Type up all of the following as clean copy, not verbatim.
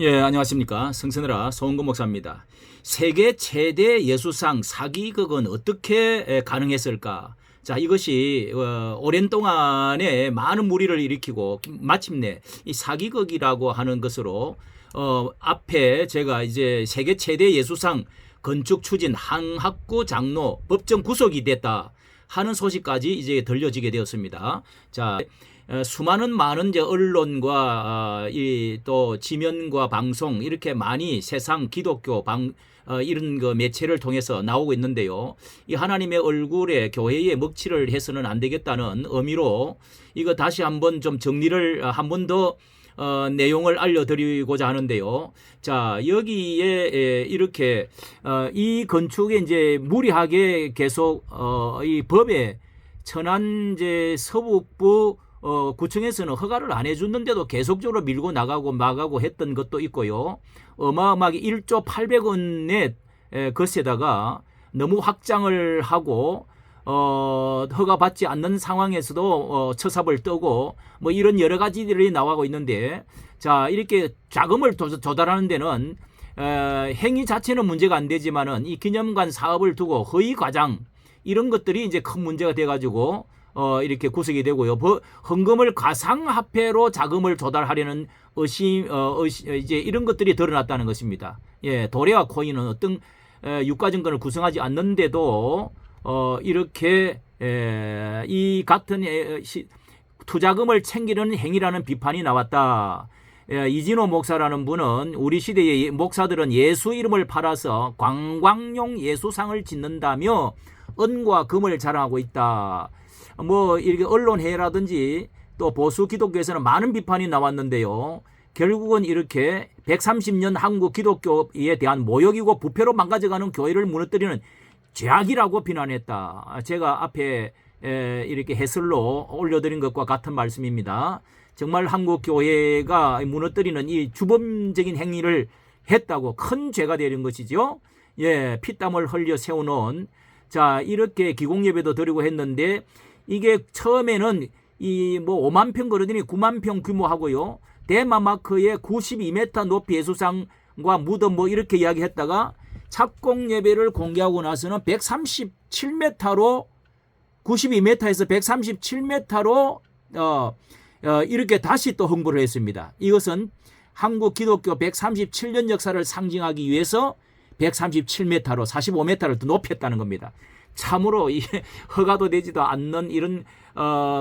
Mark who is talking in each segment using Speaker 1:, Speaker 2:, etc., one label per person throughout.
Speaker 1: 예, 안녕하십니까. 성선으라 소원근 목사입니다. 세계 최대 예수상 사기극은 어떻게 가능했을까? 자, 이것이 오랜 동안에 많은 무리를 일으키고 마침내 이 사기극이라고 하는 것으로 앞에 제가 이제 세계 최대 예수상 건축 추진 한학구 장로 법정 구속이 됐다 하는 소식까지 이제 들려지게 되었습니다. 자, 수많은 많은 이제 언론과 또 지면과 방송 이렇게 많이 세상 기독교 이런 그 매체를 통해서 나오고 있는데요. 이 하나님의 얼굴에 교회에 먹칠을 해서는 안 되겠다는 의미로 이거 다시 한번 좀 정리를 한 번 더 내용을 알려드리고자 하는데요. 자, 여기에 이렇게 이 건축에 이제 무리하게 계속 이 법에 천안 이제 서북부 구청에서는 허가를 안 해줬는데도 계속적으로 밀고 나가고 막하고 했던 것도 있고요. 어마어마하게 1조 800원의 것에다가 너무 확장을 하고 허가 받지 않는 상황에서도 처삽을 뜨고 뭐 이런 여러 가지들이 나오고 있는데, 자, 이렇게 자금을 조달하는 데는 행위 자체는 문제가 안 되지만은 이 기념관 사업을 두고 허위 과장 이런 것들이 이제 큰 문제가 돼가지고 이렇게 구속이 되고요. 헌금을 가상화폐로 자금을 조달하려는 이제 이런 것들이 드러났다는 것입니다. 예, 도래와 코인은 어떤 유가증권을 구성하지 않는데도 이렇게 이 같은 투자금을 챙기려는 행위라는 비판이 나왔다. 이진호 목사라는 분은 우리 시대의 목사들은 예수 이름을 팔아서 관광용 예수상을 짓는다며 은과 금을 자랑하고 있다. 뭐 이렇게 언론회라든지 또 보수 기독교에서는 많은 비판이 나왔는데요. 결국은 이렇게 130년 한국 기독교에 대한 모욕이고 부패로 망가져가는 교회를 무너뜨리는 죄악이라고 비난했다. 제가 앞에 이렇게 해설로 올려드린 것과 같은 말씀입니다. 정말 한국 교회가 무너뜨리는 이 주범적인 행위를 했다고 큰 죄가 되는 것이죠. 예, 피땀을 흘려 세워놓은, 자, 이렇게 기공예배도 드리고 했는데 이게 처음에는 이 뭐 5만 평 그러더니 9만 평 규모하고요. 대마마크의 92m 높이 예수상과 무덤 뭐 이렇게 이야기했다가 착공 예배를 공개하고 나서는 137m로 92m에서 137m로 이렇게 다시 또 홍보를 했습니다. 이것은 한국 기독교 137년 역사를 상징하기 위해서 137m로 45m를 더 높였다는 겁니다. 참으로 이게 허가도 되지도 않는 이런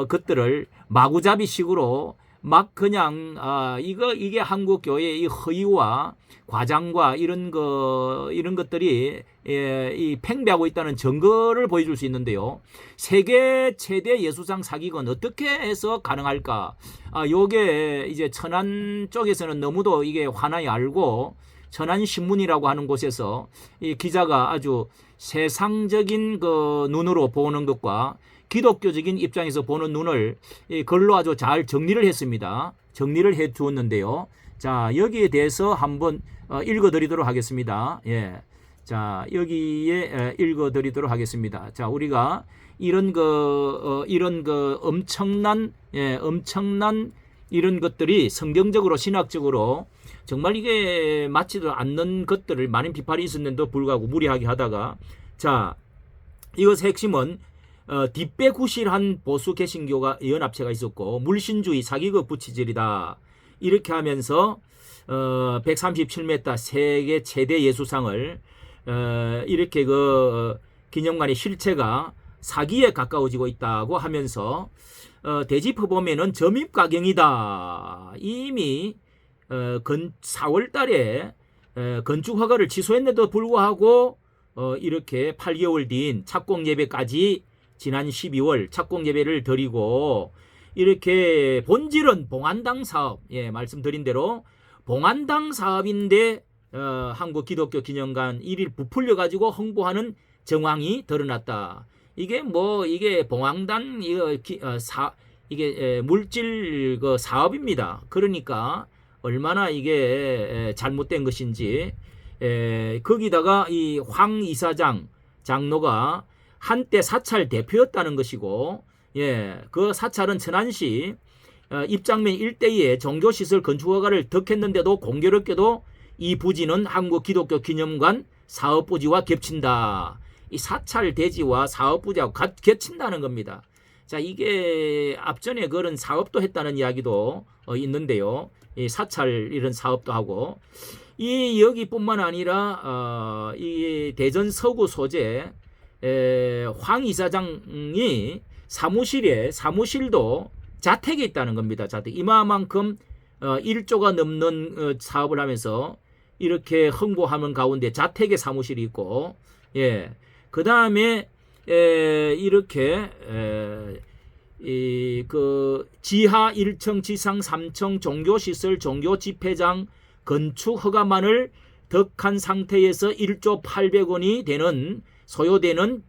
Speaker 1: 것들을 마구잡이식으로 막 그냥 이게 한국 교회의 이 허위와 과장과 이런 것들이 이 팽배하고 있다는 증거를 보여줄 수 있는데요. 세계 최대 예수상 사기건 어떻게 해서 가능할까? 요게 이제 천안 쪽에서는 너무도 이게 환하게 알고, 천안신문이라고 하는 곳에서 이 기자가 아주 세상적인 그 눈으로 보는 것과 기독교적인 입장에서 보는 눈을 글로 아주 잘 정리를 했습니다. 정리를 해 주었는데요. 자, 여기에 대해서 한번 읽어드리도록 하겠습니다. 예. 자, 여기에 읽어드리도록 하겠습니다. 자, 우리가 이런 엄청난 이런 것들이 성경적으로 신학적으로 정말 이게 맞지도 않는 것들을 많은 비판이 있었는데도 불구하고 무리하게 하다가, 자, 이것의 핵심은 뒷배구실한 보수 개신교가 연합체가 있었고 물신주의 사기극 부치질이다. 이렇게 하면서 137m 세계 최대 예수상을 이렇게 기념관의 실체가 사기에 가까워지고 있다고 하면서 대지표 보면은 점입가경이다. 이미 4월 달에 건축 허가를 취소했는데도 불구하고 이렇게 8개월 뒤인 착공 예배까지 지난 12월 착공 예배를 드리고, 이렇게 본질은 봉안당 사업, 예, 말씀드린 대로 봉안당 사업인데 한국 기독교 기념관 1일 부풀려 가지고 홍보하는 정황이 드러났다. 이게 봉황단 이게 물질 사업입니다. 그러니까 얼마나 이게 잘못된 것인지. 거기다가 이 황 이사장 장로가 한때 사찰 대표였다는 것이고, 예, 그 사찰은 천안시 입장면 일대에 종교시설 건축허가를 덕했는데도 공교롭게도 이 부지는 한국기독교기념관 사업부지와 겹친다. 이 사찰 대지와 사업부지하고 겹친다는 겁니다. 자, 이게 앞전에 그런 사업도 했다는 이야기도 있는데요. 이 사찰 이런 사업도 하고, 이 여기뿐만 아니라 이 대전 서구 소재 황 이사장이 사무실도 자택에 있다는 겁니다. 자택. 이마만큼 1조가 넘는 사업을 하면서 이렇게 홍보하는 가운데 자택에 사무실이 있고, 예. 그 다음에 이렇게 그 지하 1층, 지상 3층 종교시설, 종교집회장 건축 허가만을 덕한 상태에서 1조 800원이 되는 소요되는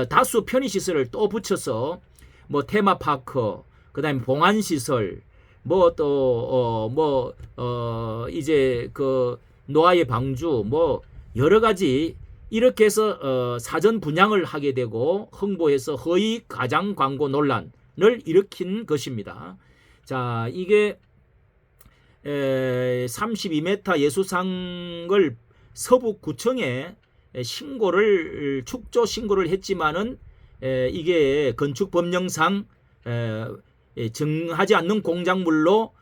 Speaker 1: 다수 편의시설을 또 붙여서 뭐 테마파크, 그 다음에 봉안시설, 뭐 또 이제 그 노아의 방주, 뭐 여러 가지 이렇게 해서 사전 분양을 하게 되고 홍보해서 허위 가장 광고 논란을 일으킨 것입니다. 자, 이게 32m 예수상을 서북구청에 축조 신고를 했지만은 이게 건축법령상 정하지 않는 공작물로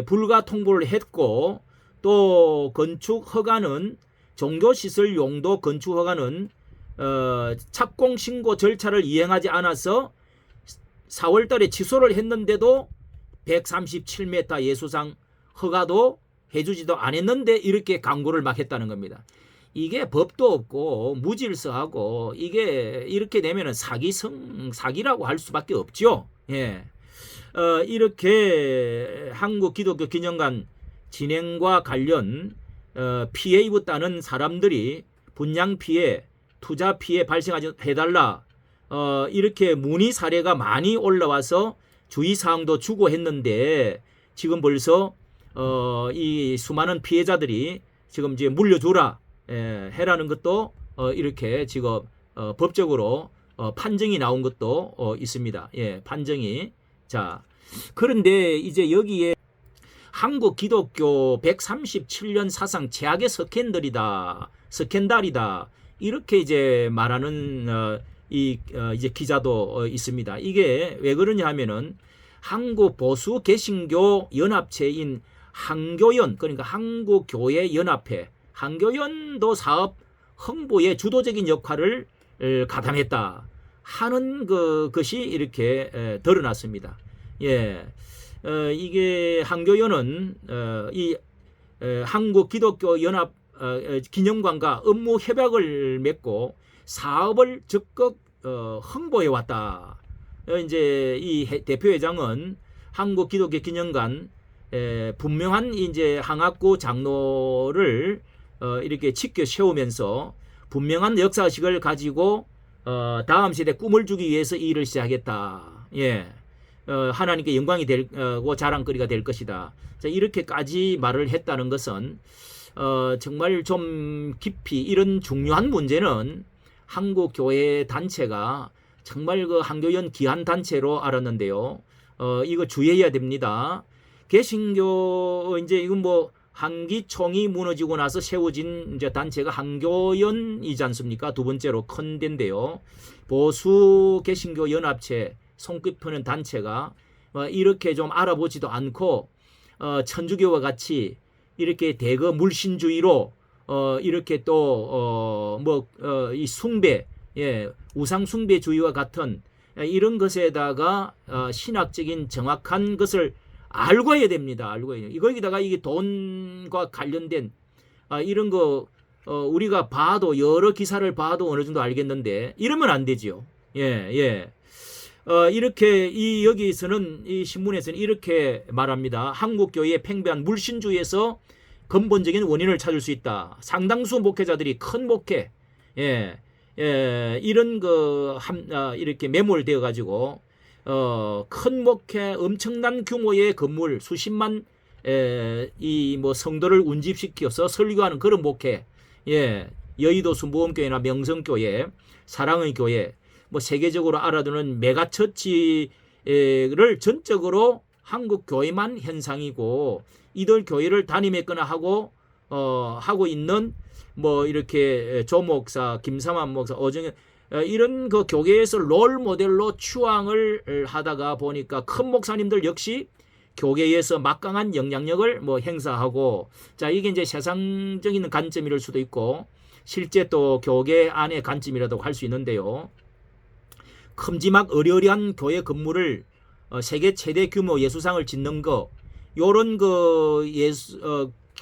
Speaker 1: 불가 통보를 했고, 또 건축 허가는 종교시설 용도 건축 허가는 착공 신고 절차를 이행하지 않아서 4월 달에 취소를 했는데도 137m 예수상 허가도 해주지도 않았는데 이렇게 광고를 막 했다는 겁니다. 이게 법도 없고 무질서하고, 이게 이렇게 되면은 사기라고 할 수밖에 없죠. 예. 이렇게 한국기독교기념관 진행과 관련 피해 입었다는 사람들이 분양 피해, 투자 피해 발생하지 해달라, 이렇게 문의 사례가 많이 올라와서 주의사항도 주고 했는데, 지금 벌써 이 수많은 피해자들이 지금 이제 물려주라 해라는 것도 이렇게 지금 법적으로 판정이 나온 것도 있습니다. 예, 판정이. 자, 그런데 이제 여기에 한국 기독교 137년 사상 최악의 스캔들이다, 이렇게 이제 말하는 이제 기자도 있습니다. 이게 왜 그러냐 하면은 한국 보수 개신교 연합체인 한교연, 그러니까 한국교회 연합회, 한교연도 사업 홍보에 주도적인 역할을 가담했다 하는 것이 이렇게 드러났습니다. 예. 이게 한교연은 이 한국기독교연합 기념관과 업무 협약을 맺고 사업을 적극 홍보해 왔다. 이제 이 대표회장은 한국기독교기념관 분명한 이제 항학구 장로를 이렇게 지켜 세우면서 분명한 역사의식을 가지고 다음 세대 꿈을 주기 위해서 이 일을 시작했다. 예. 하나님께 영광이 되고 자랑거리가 될 것이다. 자, 이렇게까지 말을 했다는 것은 정말 좀 깊이 이런 중요한 문제는 한국 교회 단체가 정말 그 한교연 기한 단체로 알았는데요. 이거 주의해야 됩니다. 개신교 이제 이건 뭐 한기총이 무너지고 나서 세워진 이제 단체가 한교연이지 않습니까? 두 번째로 큰 데인데요. 보수 개신교 연합체 손꼽히는 단체가 이렇게 좀 알아보지도 않고 천주교와 같이 이렇게 대거 물신주의로 이렇게 또 이 숭배, 예, 우상 숭배주의와 같은 이런 것에다가 신학적인 정확한 것을 알고 해야 됩니다. 알고 해야 돼요. 거기다가 이게 돈과 관련된 이런 거 우리가 봐도 여러 기사를 봐도 어느 정도 알겠는데 이러면 안 되지요. 예, 예. 이렇게 여기서는 이 신문에서는 이렇게 말합니다. 한국 교회의 팽배한 물신주의에서 근본적인 원인을 찾을 수 있다. 상당수 목회자들이 큰 목회, 이런 이렇게 매몰되어 가지고 큰 목회, 엄청난 규모의 건물 수십만 이 뭐 성도를 운집시켜서 설교하는 그런 목회, 여의도 순복음교회나 명성교회, 사랑의 교회, 뭐 세계적으로 알아두는 메가처치를 전적으로 한국 교회만 현상이고 이들 교회를 담임했거나 하고 있는 뭐 이렇게 조 목사, 김삼환 목사, 어정현 이런 그 교계에서 롤 모델로 추앙을 하다가 보니까 큰 목사님들 역시 교계에서 막강한 영향력을 뭐 행사하고, 자 이게 이제 세상적인 관점일 수도 있고 실제 또 교계 안의 관점이라도 할 수 있는데요. 큼지막 어리어리한 교회 건물을 세계 최대 규모 예수상을 짓는 거, 요런 그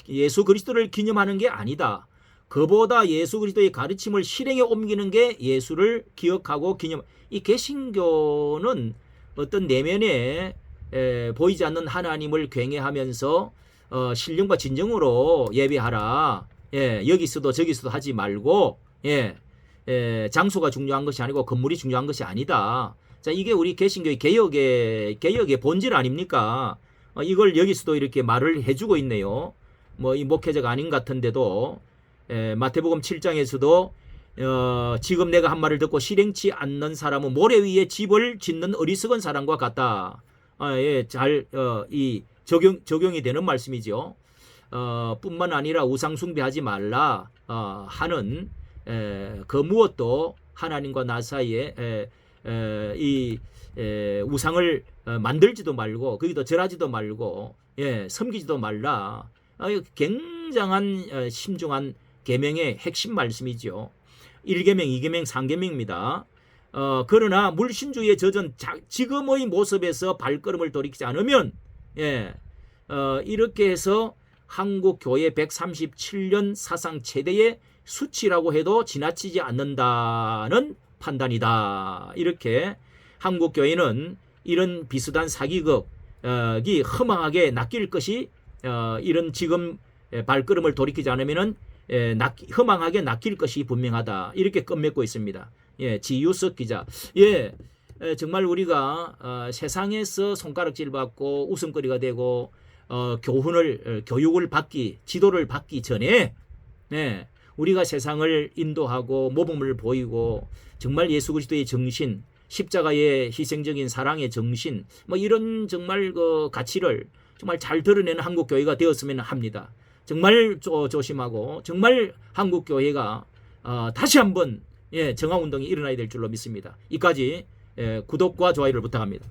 Speaker 1: 예수 그리스도를 기념하는 게 아니다. 그보다 예수 그리스도의 가르침을 실행에 옮기는 게 예수를 기억하고 기념. 이 개신교는 어떤 내면에 보이지 않는 하나님을 굉해하면서 신령과 진정으로 예배하라. 예, 여기서도 저기서도 하지 말고, 장소가 중요한 것이 아니고 건물이 중요한 것이 아니다. 자, 이게 우리 개신교의 개혁의 본질 아닙니까? 이걸 여기서도 이렇게 말을 해주고 있네요. 뭐 이 목회자가 아닌 것 같은데도 마태복음 7장에서도 지금 내가 한 말을 듣고 실행치 않는 사람은 모래 위에 집을 짓는 어리석은 사람과 같다. 이 적용이 되는 말씀이죠. 뿐만 아니라 우상 숭배하지 말라 하는 그 무엇도 하나님과 나 사이에 우상을 만들지도 말고 거기도 절하지도 말고 섬기지도 말라. 굉장한 심중한 계명의 핵심 말씀이죠. 1계명, 2계명, 3계명입니다. 그러나 물신주의에 젖은 지금의 모습에서 발걸음을 돌이키지 않으면 이렇게 해서 한국 교회 137년 사상 최대의 수치라고 해도 지나치지 않는다는 판단이다. 이렇게 한국 교회는 이런 비슷한 사기극이 허망하게 낚일 것이 이런 지금 발걸음을 돌이키지 않으면은 허망하게 낚일 것이 분명하다. 이렇게 끝맺고 있습니다. 지유석 기자. 정말 우리가 세상에서 손가락질 받고 웃음거리가 되고 교육을 받기, 지도를 받기 전에 우리가 세상을 인도하고 모범을 보이고 정말 예수 그리스도의 정신, 십자가의 희생적인 사랑의 정신, 뭐 이런 정말 그 가치를 정말 잘 드러내는 한국 교회가 되었으면 합니다. 정말 조심하고 정말 한국 교회가 다시 한번 정화운동이 일어나야 될 줄로 믿습니다. 이까지 구독과 좋아요를 부탁합니다.